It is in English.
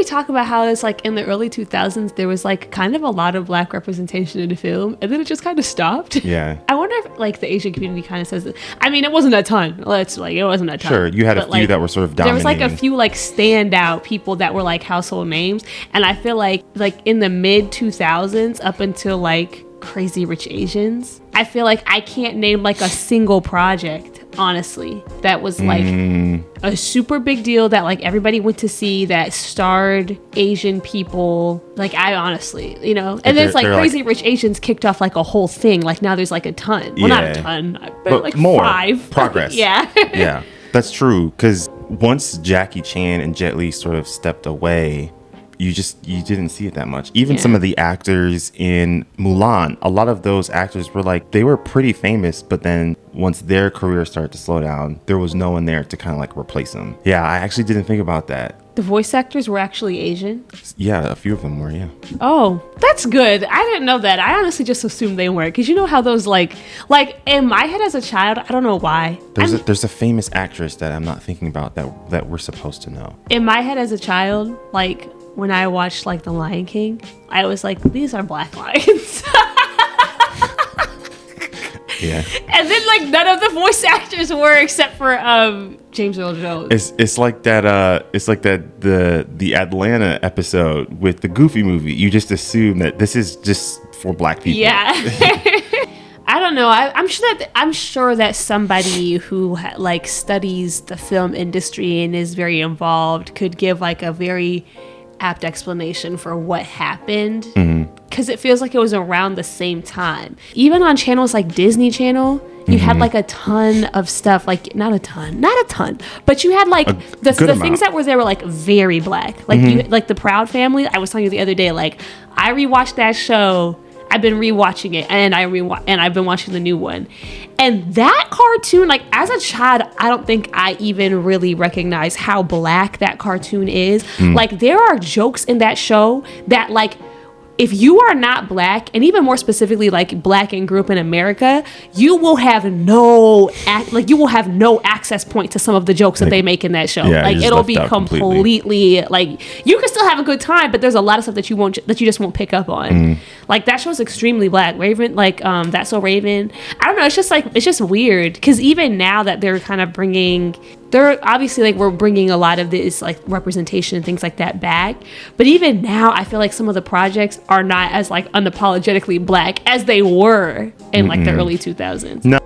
we talk about how it's like in the early 2000s, there was like kind of a lot of black representation in the film, and then it just kind of stopped. Yeah. I wonder if like the Asian community kind of says that. I mean, it wasn't a ton. It wasn't a ton. Sure, you had a few that were sort of dominating. There was like a few like standout people that were like household names, and I feel like in the mid 2000s up until like Crazy Rich Asians, I feel like I can't name like a single project, honestly, that was like a super big deal that like everybody went to see that starred Asian people. Like, I honestly, and then it's like Crazy Rich Asians kicked off like a whole thing. Like now there's like a ton. Well, not a ton, but like more 5 progress. Yeah. Yeah, that's true. Because once Jackie Chan and Jet Li sort of stepped away, you didn't see it that much. Even some of the actors in Mulan, a lot of those actors were like, they were pretty famous, but then once their career started to slow down, there was no one there to kind of like replace them. Yeah, I actually didn't think about that. The voice actors were actually Asian? Yeah, a few of them were, yeah. Oh, that's good. I didn't know that. I honestly just assumed they weren't. Because you know how those like in my head as a child, I don't know why. There's a famous actress that I'm not thinking about that we're supposed to know. In my head as a child, like when I watched like The Lion King, I was like, these are black lions. Yeah. And then like none of the voice actors were except for James Earl Jones. It's like that the Atlanta episode with the Goofy movie. You just assume that this is just for black people. Yeah. I don't know. I'm sure that somebody who like studies the film industry and is very involved could give like a very apt explanation for what happened, because it feels like it was around the same time. Even on channels like Disney Channel, you had like a ton of stuff, like not a ton, but you had like the things that were there were like very black, like you like the Proud Family. I was telling you the other day, like I rewatched that show. I've been rewatching it, and I've been watching the new one. And that cartoon, like as a child, I don't think I even really recognized how black that cartoon is. Like there are jokes in that show that like, if you are not black, and even more specifically like black and grew up in America, you will have no access point to some of the jokes that they make in that show. Yeah, like it'll be completely like, you can still have a good time, but there's a lot of stuff that you just won't pick up on. Like that show's extremely black. Raven, like That's So Raven. I don't know. It's just weird, because even now that they're kind of we're bringing a lot of this like representation and things like that back, but even now I feel like some of the projects are not as like unapologetically black as they were in like the early 2000s. No.